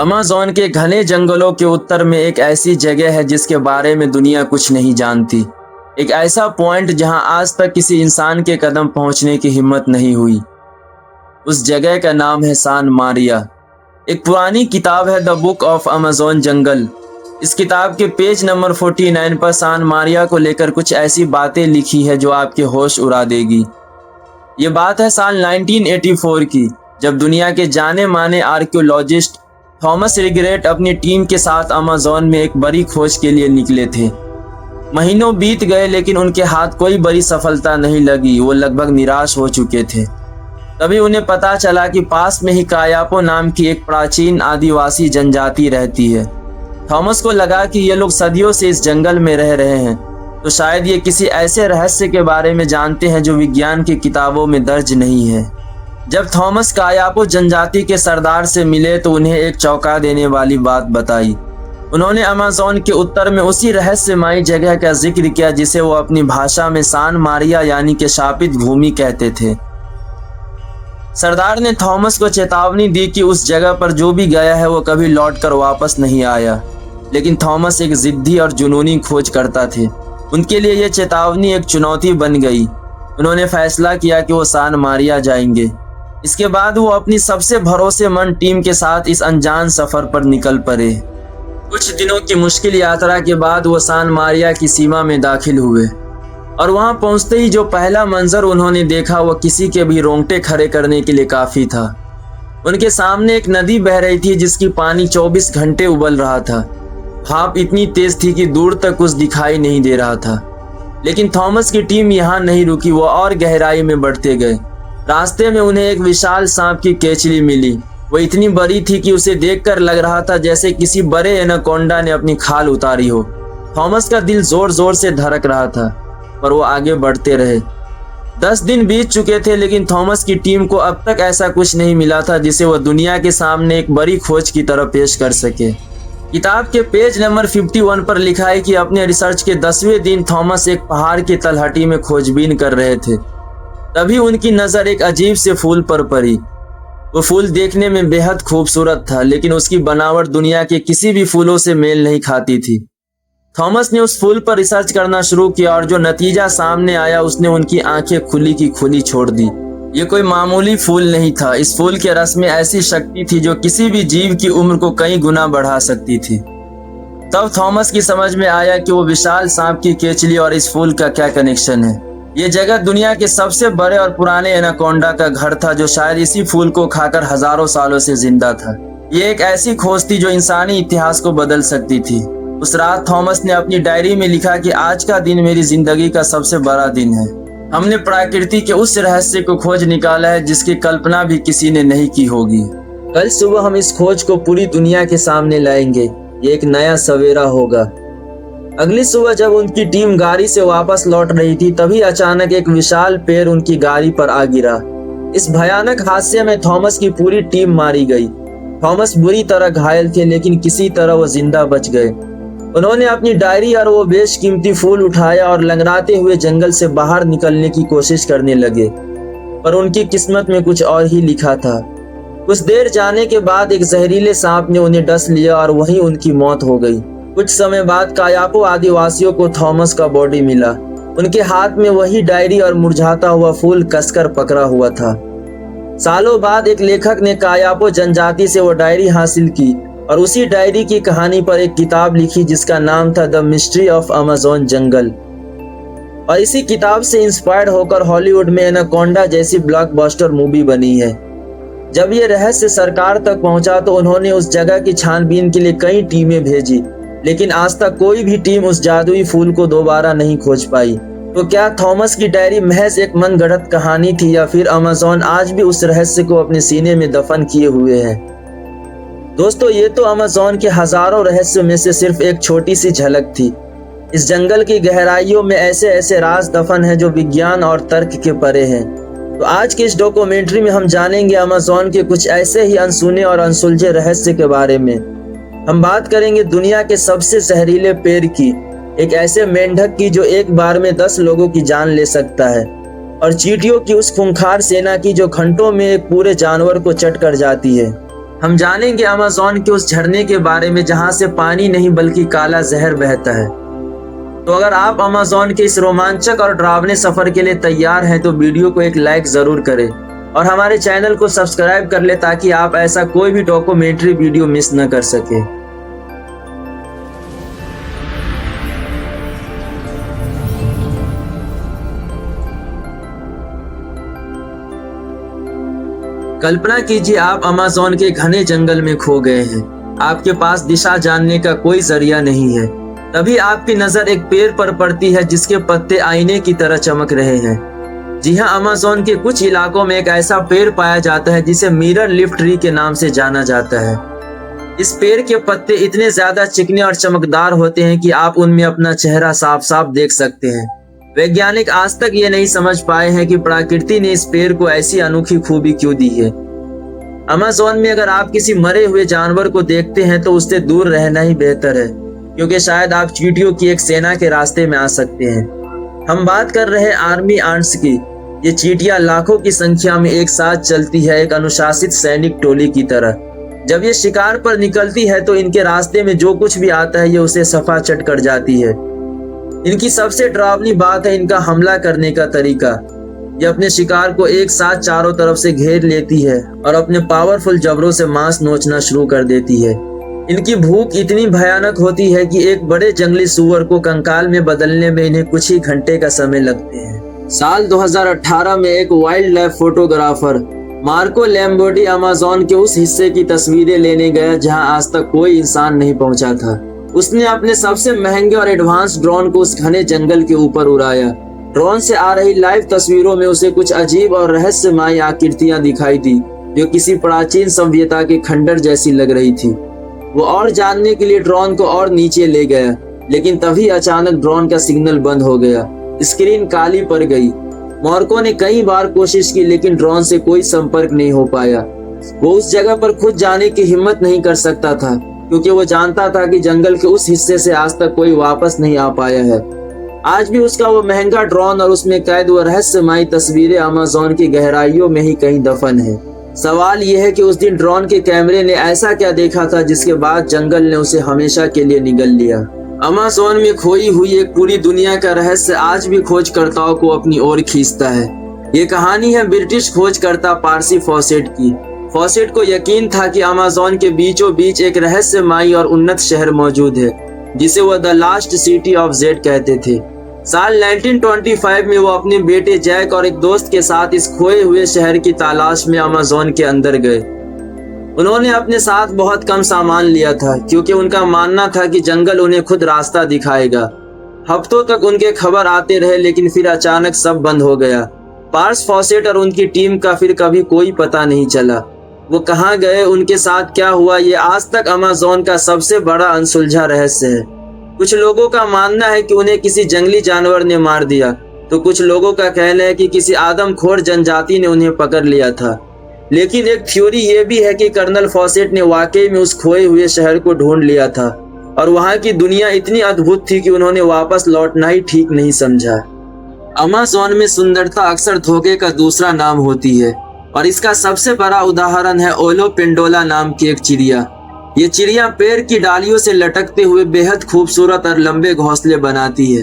Amazon के घने जंगलों के उत्तर में एक ऐसी जगह है जिसके बारे में दुनिया कुछ नहीं जानती। एक ऐसा पॉइंट जहां आज तक किसी इंसान के कदम पहुंचने की हिम्मत नहीं हुई। उस जगह का नाम है सान मारिया। एक पुरानी किताब है द बुक ऑफ अमेज़न जंगल। इस किताब के पेज नंबर 49 पर सान मारिया को लेकर कुछ ऐसी बातें लिखी है जो आपके होश उड़ा देगी। ये बात है साल 1984 की, जब दुनिया के जाने माने आर्कियोलॉजिस्ट थॉमस रिगरेट अपनी टीम के साथ अमेज़न में एक बड़ी खोज के लिए निकले थे। महीनों बीत गए लेकिन उनके हाथ कोई बड़ी सफलता नहीं लगी। वो लगभग निराश हो चुके थे। तभी उन्हें पता चला कि पास में ही कायापो नाम की एक प्राचीन आदिवासी जनजाति रहती है। थॉमस को लगा कि ये लोग सदियों से इस जंगल में रह रहे हैं, तो शायद ये किसी ऐसे रहस्य के बारे में जानते हैं जो विज्ञान की किताबों में दर्ज नहीं है। जब थॉमस कायापो जनजाति के सरदार से मिले तो उन्हें एक चौंका देने वाली बात बताई। उन्होंने अमेज़न के उत्तर में उसी रहस्यमयी जगह का जिक्र किया जिसे वो अपनी भाषा में सान मारिया यानी कि शापित भूमि कहते थे। सरदार ने थॉमस को चेतावनी दी कि उस जगह पर जो भी गया है वो कभी लौटकर वापस नहीं आया। लेकिन थॉमस एक जिद्दी और जुनूनी खोज करता थे। उनके लिए यह चेतावनी एक चुनौती बन गई। उन्होंने फैसला किया कि वो सान मारिया जाएंगे। इसके बाद वो अपनी सबसे भरोसेमंद टीम के साथ इस अनजान सफर पर निकल पड़े। कुछ दिनों की मुश्किल यात्रा के बाद वो सान मारिया की सीमा में दाखिल हुए और वहां पहुंचते ही जो पहला मंजर उन्होंने देखा वो किसी के भी रोंगटे खड़े करने के लिए काफी था। उनके सामने एक नदी बह रही थी जिसकी पानी 24 घंटे उबल रहा था। भाप इतनी तेज थी कि दूर तक कुछ दिखाई नहीं दे रहा था। लेकिन थॉमस की टीम यहाँ नहीं रुकी, वो और गहराई में बढ़ते गए। रास्ते में उन्हें एक विशाल सांप की केचली मिली। वो इतनी बड़ी थी कि उसे देखकर लग रहा था जैसे किसी बड़े एनाकोंडा ने अपनी खाल उतारी हो। थॉमस का दिल जोर जोर से धड़क रहा था, पर वो आगे बढ़ते रहे। 10 दिन बीत चुके थे लेकिन थॉमस की टीम को अब तक ऐसा कुछ नहीं मिला था जिसे वह दुनिया के सामने एक बड़ी खोज की तरह पेश कर सके। किताब के पेज नंबर 51 पर लिखा है कि अपने रिसर्च के 10वें दिन थॉमस एक पहाड़ की तलहटी में खोजबीन कर रहे थे। तभी उनकी नज़र एक अजीब से फूल पर पड़ी। वो फूल देखने में बेहद खूबसूरत था लेकिन उसकी बनावट दुनिया के किसी भी फूलों से मेल नहीं खाती थी। थॉमस ने उस फूल पर रिसर्च करना शुरू किया और जो नतीजा सामने आया उसने उनकी आंखें खुली की खुली छोड़ दी। ये कोई मामूली फूल नहीं था। इस फूल के रस में ऐसी शक्ति थी जो किसी भी जीव की उम्र को कई गुना बढ़ा सकती थी। तब थॉमस की समझ में आया कि वो विशाल सांप की केचली और इस फूल का क्या कनेक्शन है। ये जगह दुनिया के सबसे बड़े और पुराने एनाकोंडा का घर था जो शायद इसी फूल को खाकर हजारों सालों से जिंदा था। ये एक ऐसी खोज थी जो इंसानी इतिहास को बदल सकती थी। उस रात थॉमस ने अपनी डायरी में लिखा कि आज का दिन मेरी जिंदगी का सबसे बड़ा दिन है। हमने प्रकृति के उस रहस्य को खोज निकाला है जिसकी कल्पना भी किसी ने नहीं की होगी। कल सुबह हम इस खोज को पूरी दुनिया के सामने लाएंगे। ये एक नया सवेरा होगा। अगली सुबह जब उनकी टीम गाड़ी से वापस लौट रही थी तभी अचानक एक विशाल पेड़ उनकी गाड़ी पर आ गिरा। इस भयानक हादसे में थॉमस की पूरी टीम मारी गई। थॉमस बुरी तरह घायल थे लेकिन किसी तरह वो जिंदा बच गए। उन्होंने अपनी डायरी और वो बेशकीमती फूल उठाया और लंगड़ाते हुए जंगल से बाहर निकलने की कोशिश करने लगे, पर उनकी किस्मत में कुछ और ही लिखा था। कुछ देर जाने के बाद एक जहरीले सांप ने उन्हें डस लिया और वहीं उनकी मौत हो गई। कुछ समय बाद कायापो आदिवासियों को थॉमस का बॉडी मिला। उनके हाथ में वही डायरी और मुरझाता हुआ फूल कसकर पकड़ा हुआ था। सालों बाद एक लेखक ने कायापो जनजाति से वो डायरी हासिल की और उसी डायरी की कहानी पर एक किताब लिखी जिसका नाम था द मिस्ट्री ऑफ अमेज़न जंगल। और इसी किताब से इंस्पायर्ड होकर हॉलीवुड में एनाकोंडा जैसी ब्लॉकबस्टर मूवी बनी है। जब ये रहस्य सरकार तक पहुंचा तो उन्होंने उस जगह की छानबीन के लिए कई टीमें भेजी, लेकिन आज तक कोई भी टीम उस जादुई फूल को दोबारा नहीं खोज पाई। तो क्या थॉमस की डायरी महज एक मनगढ़ंत कहानी थी या फिर अमेज़न आज भी उस रहस्य को अपने सीने में दफन किए हुए है? दोस्तों, ये तो अमेज़न के हजारों रहस्यों में से सिर्फ एक छोटी सी झलक थी। इस जंगल की गहराइयों में ऐसे ऐसे राज दफन हैं जो विज्ञान और तर्क के परे हैं। तो आज की इस डॉक्यूमेंट्री में हम जानेंगे अमेज़न के कुछ ऐसे ही अनसुने और अनसुलझे रहस्य के बारे में। हम बात करेंगे दुनिया के सबसे जहरीले पेड़ की, एक ऐसे मेंढक की जो एक बार में 10 लोगों की जान ले सकता है, और चींटियों की उस खूंखार सेना की जो घंटों में एक पूरे जानवर को चट कर जाती है। हम जानेंगे अमेज़न के उस झरने के बारे में जहां से पानी नहीं बल्कि काला जहर बहता है। तो अगर आप अमेज़न के इस रोमांचक और डरावने सफर के लिए तैयार हैं तो वीडियो को एक लाइक जरूर करें और हमारे चैनल को सब्सक्राइब कर ले ताकि आप ऐसा कोई भी डॉक्यूमेंट्री वीडियो मिस न कर सके। कल्पना कीजिए आप अमेज़न के घने जंगल में खो गए हैं। आपके पास दिशा जानने का कोई जरिया नहीं है। तभी आपकी नजर एक पेड़ पर पड़ती है जिसके पत्ते आईने की तरह चमक रहे हैं। जी हाँ, अमेज़न के कुछ इलाकों में एक ऐसा पेड़ पाया जाता है जिसे मिरर लीफ ट्री के नाम से जाना जाता है। इस पेड़ के पत्ते इतने ज्यादा चिकने और चमकदार होते हैं कि आप उनमें अपना चेहरा साफ साफ देख सकते हैं। वैज्ञानिक आज तक ये नहीं समझ पाए हैं कि प्रकृति ने इस पेड़ को ऐसी अनोखी खूबी क्यों दी है। अमेज़न में अगर आप किसी मरे हुए जानवर को देखते हैं तो उससे दूर रहना ही बेहतर है, क्योंकि शायद आप चींटियों की एक सेना के रास्ते में आ सकते हैं। हम बात कर रहे हैं आर्मी आंट्स की। ये चींटियां लाखों की संख्या में एक साथ चलती है, एक अनुशासित सैनिक टोली की तरह। जब ये शिकार पर निकलती है तो इनके रास्ते में जो कुछ भी आता है ये उसे सफाचट कर जाती है। इनकी सबसे डरावनी बात है इनका हमला करने का तरीका। ये अपने शिकार को एक साथ चारों तरफ से घेर लेती है और अपने पावरफुल जबड़ों से मांस नोचना शुरू कर देती है। इनकी भूख इतनी भयानक होती है कि एक बड़े जंगली सूअर को कंकाल में बदलने में इन्हें कुछ ही घंटे का समय लगते हैं। साल 2018 में एक wild life photographer Marco Lamberti Amazon के उस हिस्से की तस्वीरें लेने गया जहां आज तक कोई इंसान नहीं पहुंचा था। उसने अपने सबसे महंगे और एडवांस ड्रोन को उस घने जंगल के ऊपर उड़ाया। ड्रोन से आ रही लाइव तस्वीरों में उसे कुछ अजीब और रहस्यमयी आकृतियां दिखाई दी जो किसी प्राचीन सभ्यता के खंडर जैसी लग रही थी। वो और जानने के लिए ड्रोन को और नीचे ले गया, लेकिन तभी अचानक ड्रोन का सिग्नल बंद हो गया। स्क्रीन काली पड़ गई। मार्को ने कई बार कोशिश की लेकिन ड्रोन से कोई संपर्क नहीं हो पाया। वो उस जगह पर खुद जाने की हिम्मत नहीं कर सकता था, क्योंकि वो जानता था कि जंगल के उस हिस्से से आज तक कोई वापस नहीं आ पाया है। आज भी उसका वो महंगा ड्रोन और उसमें कैद वो रहस्यमयी तस्वीरें अमेज़न की गहराइयों में ही कहीं दफन है। सवाल यह है कि उस दिन ड्रोन के कैमरे ने ऐसा क्या देखा था जिसके बाद जंगल ने उसे हमेशा के लिए निगल लिया। अमेज़न में खोई हुई एक पूरी दुनिया का रहस्य आज भी खोजकर्ताओं को अपनी ओर खींचता है। ये कहानी है ब्रिटिश खोजकर्ता पार्सी फॉसेट की। फॉसेट को यकीन था कि अमेज़न के बीचों बीच एक रहस्यमयी और उन्नत शहर मौजूद है जिसे वह the last city of Z कहते थे। साल 1925 में वो अपने बेटे जैक और एक दोस्त के साथ इस खोए हुए शहर की तलाश में अमेज़न के अंदर गए। उन्होंने अपने साथ बहुत कम सामान लिया था क्योंकि उनका मानना था कि जंगल उन्हें खुद रास्ता दिखाएगा। हफ्तों तक उनके खबर आते रहे लेकिन फिर अचानक सब बंद हो गया। पार्स फॉसेट और उनकी टीम का फिर कभी कोई पता नहीं चला। वो कहाँ गए, उनके साथ क्या हुआ, ये आज तक अमेज़न का सबसे बड़ा अनसुलझा रहस्य है। कुछ लोगों का मानना है कि उन्हें किसी जंगली जानवर ने मार दिया, तो कुछ लोगों का कहना है कि किसी आदमखोर जनजाति ने उन्हें पकड़ लिया था। लेकिन एक थ्योरी ये भी है कि कर्नल फॉसेट ने वाकई में उस खोए हुए शहर को ढूंढ लिया था और वहाँ की दुनिया इतनी अद्भुत थी कि उन्होंने वापस लौटना ही ठीक नहीं समझा। अमेज़न में सुंदरता अक्सर धोखे का दूसरा नाम होती है और इसका सबसे बड़ा उदाहरण है ओलो पेंडोला नाम की एक चिड़िया। ये चिड़िया पेड़ की डालियों से लटकते हुए बेहद खूबसूरत और लंबे घोंसले बनाती है।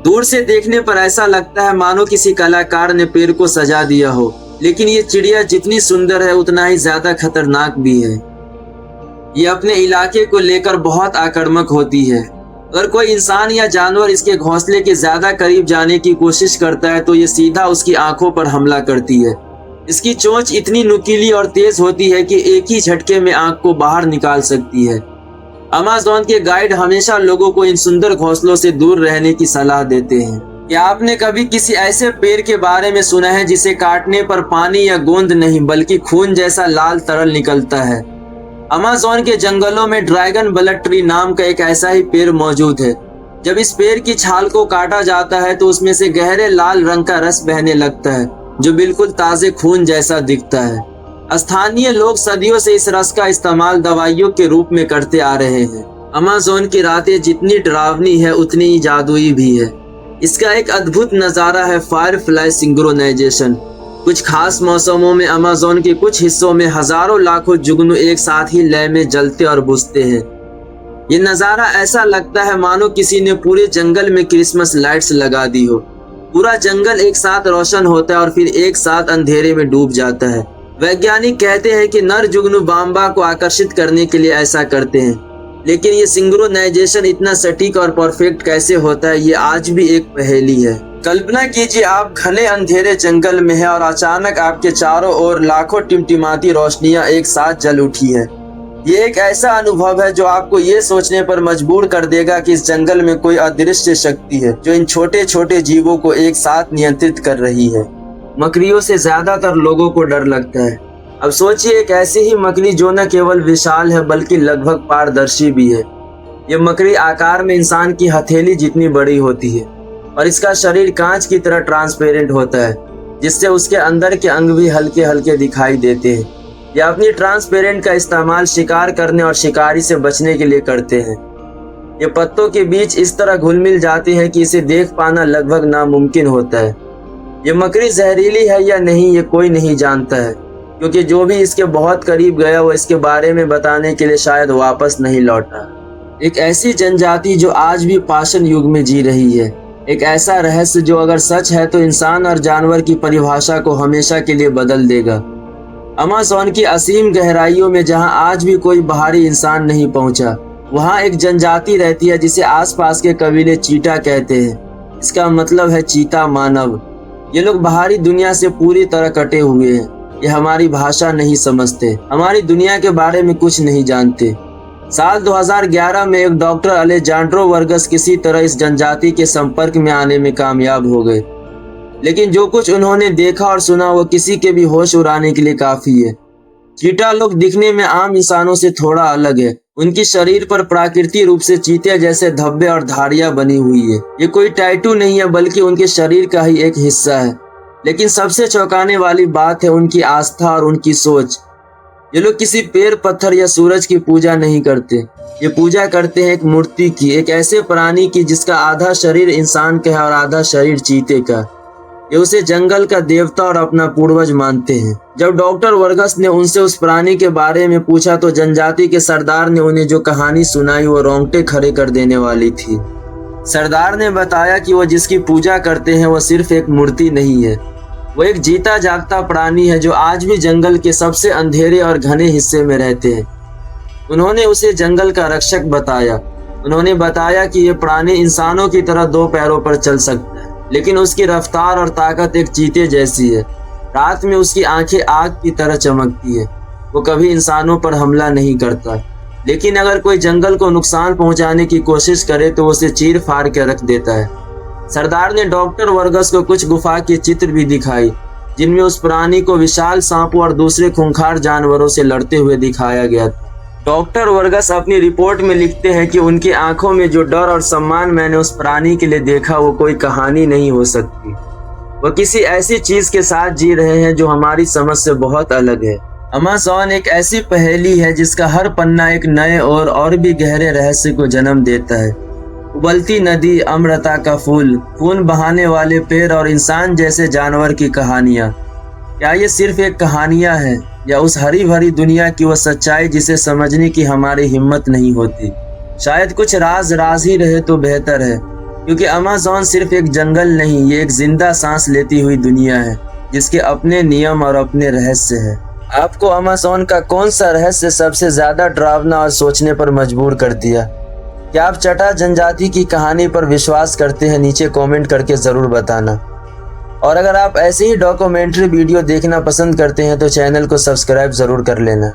दूर से देखने पर ऐसा लगता है मानो किसी कलाकार ने पेड़ को सजा दिया हो, लेकिन ये चिड़िया जितनी सुंदर है उतना ही ज्यादा खतरनाक भी है। ये अपने इलाके को लेकर बहुत आक्रामक होती है। अगर कोई इंसान या जानवर इसके घोंसले के ज्यादा करीब जाने की कोशिश करता है तो ये सीधा उसकी आंखों पर हमला करती है। इसकी चोंच इतनी नुकीली और तेज होती है कि एक ही झटके में आंख को बाहर निकाल सकती है। अमेज़न के गाइड हमेशा लोगों को इन सुंदर घोंसलों से दूर रहने की सलाह देते हैं। क्या आपने कभी किसी ऐसे पेड़ के बारे में सुना है जिसे काटने पर पानी या गोंद नहीं बल्कि खून जैसा लाल तरल निकलता है? अमेज़न के जंगलों में ड्रैगन ब्लड ट्री नाम का एक ऐसा ही पेड़ मौजूद है। जब इस पेड़ की छाल को काटा जाता है तो उसमें से गहरे लाल रंग का रस बहने लगता है जो बिल्कुल ताजे खून जैसा दिखता है। स्थानीय लोग सदियों से इस रस का इस्तेमाल दवाइयों के रूप में करते आ रहे हैं। अमेज़न की रातें जितनी डरावनी है उतनी ही जादुई भी है। इसका एक अद्भुत नज़ारा है फायरफ्लाई सिंक्रोनाइजेशन। कुछ खास मौसमों में अमेज़न के कुछ हिस्सों में हजारों लाखों जुगनू एक साथ ही लय में जलते और बुझते हैं। ये नज़ारा ऐसा लगता है मानो किसी ने पूरे जंगल में क्रिसमस लाइट्स लगा दी हो। पूरा जंगल एक साथ रोशन होता है और फिर एक साथ अंधेरे में डूब जाता है। वैज्ञानिक कहते हैं कि नर जुगनू बाम्बा को आकर्षित करने के लिए ऐसा करते हैं, लेकिन ये सिंक्रोनाइजेशन इतना सटीक और परफेक्ट कैसे होता है, ये आज भी एक पहेली है। कल्पना कीजिए आप घने अंधेरे जंगल में हैं और अचानक आपके चारों ओर लाखों टिमटिमाती रोशनियां एक साथ जल उठी है। ये एक ऐसा अनुभव है जो आपको ये सोचने पर मजबूर कर देगा कि इस जंगल में कोई अदृश्य शक्ति है जो इन छोटे छोटे जीवों को एक साथ नियंत्रित कर रही है। मकड़ियों से ज्यादातर लोगों को डर लगता है। अब सोचिए एक ऐसी ही मकड़ी जो न केवल विशाल है बल्कि लगभग पारदर्शी भी है। ये मकड़ी आकार में इंसान की हथेली जितनी बड़ी होती है और इसका शरीर कांच की तरह ट्रांसपेरेंट होता है, जिससे उसके अंदर के अंग भी हल्के हल्के दिखाई देते हैं। यह अपनी ट्रांसपेरेंट का इस्तेमाल शिकार करने और शिकारी से बचने के लिए करते हैं। ये पत्तों के बीच इस तरह घुल मिल जाते हैं कि इसे देख पाना लगभग नामुमकिन होता है। ये मकड़ी जहरीली है या नहीं ये कोई नहीं जानता है, क्योंकि जो भी इसके बहुत करीब गया वो इसके बारे में बताने के लिए शायद वापस नहीं लौटा। एक ऐसी जनजाति जो आज भी पाषाण युग में जी रही है, एक ऐसा रहस्य जो अगर सच है तो इंसान और जानवर की परिभाषा को हमेशा के लिए बदल देगा। अमेज़न की असीम गहराइयों में जहां आज भी कोई बाहरी इंसान नहीं पहुंचा, वहां एक जनजाति रहती है जिसे आसपास के कबीले चीटा कहते हैं। इसका मतलब है चीता मानव। ये लोग बाहरी दुनिया से पूरी तरह कटे हुए हैं। ये हमारी भाषा नहीं समझते, हमारी दुनिया के बारे में कुछ नहीं जानते। साल 2011 में एक डॉक्टर अलेजांड्रो वर्गस किसी तरह इस जनजाति के संपर्क में आने में कामयाब हो गए, लेकिन जो कुछ उन्होंने देखा और सुना वो किसी के भी होश उड़ाने के लिए काफी है। चीटा लोग दिखने में आम इंसानों से थोड़ा अलग है। उनकी शरीर पर प्राकृतिक रूप से चीते जैसे धब्बे और धारियां बनी हुई है। ये कोई टैटू नहीं है बल्कि उनके शरीर का ही एक हिस्सा है। लेकिन सबसे चौंकाने वाली बात है उनकी आस्था और उनकी सोच। ये लोग किसी पेड़, पत्थर या सूरज की पूजा नहीं करते। ये पूजा करते हैं एक मूर्ति की, एक ऐसे प्राणी की जिसका आधा शरीर इंसान का है और आधा शरीर चीते का। ये उसे जंगल का देवता और अपना पूर्वज मानते हैं। जब डॉक्टर वर्गस ने उनसे उस प्राणी के बारे में पूछा तो जनजाति के सरदार ने उन्हें जो कहानी सुनाई वो रोंगटे खड़े कर देने वाली थी। सरदार ने बताया कि वो जिसकी पूजा करते हैं वो सिर्फ एक मूर्ति नहीं है, वो एक जीता जागता प्राणी है जो आज भी जंगल के सबसे अंधेरे और घने हिस्से में रहते हैं। उन्होंने उसे जंगल का रक्षक बताया। उन्होंने बताया कि ये प्राणी इंसानों की तरह दो पैरों पर चल सकता है, लेकिन उसकी रफ्तार और ताकत एक चीते जैसी है। रात में उसकी आंखें आग की तरह चमकती है। वो कभी इंसानों पर हमला नहीं करता, लेकिन अगर कोई जंगल को नुकसान पहुंचाने की कोशिश करे तो उसे चीर फाड़ के रख देता है। सरदार ने डॉक्टर वर्गस को कुछ गुफा के चित्र भी दिखाई जिनमें उस प्राणी को विशाल सांपों और दूसरे खूंखार जानवरों से लड़ते हुए दिखाया गया था। डॉक्टर वर्गस अपनी रिपोर्ट में लिखते हैं कि उनकी आंखों में जो डर और सम्मान मैंने उस प्राणी के लिए देखा वो कोई कहानी नहीं हो सकती। वो किसी ऐसी चीज के साथ जी रहे हैं जो हमारी समझ से बहुत अलग है। अमेज़न एक ऐसी पहेली है जिसका हर पन्ना एक नए और भी गहरे रहस्य को जन्म देता है। उबलती नदी, अमृता का फूल, खून बहाने वाले पेड़ और इंसान जैसे जानवर की कहानियां। क्या ये सिर्फ एक कहानियां हैं या उस हरी भरी दुनिया की वो सच्चाई जिसे समझने की हमारी हिम्मत नहीं होती? शायद कुछ राज ही रहे तो बेहतर है, क्योंकि अमेज़न सिर्फ एक जंगल नहीं, ये एक जिंदा सांस लेती हुई दुनिया है जिसके अपने नियम और अपने रहस्य है। आपको अमेज़न का कौन सा रहस्य सबसे ज्यादा डरावना और सोचने पर मजबूर कर दिया? क्या आप चटा जनजाति की कहानी पर विश्वास करते हैं? नीचे कमेंट करके जरूर बताना। और अगर आप ऐसे ही डॉक्यूमेंट्री वीडियो देखना पसंद करते हैं तो चैनल को सब्सक्राइब जरूर कर लेना।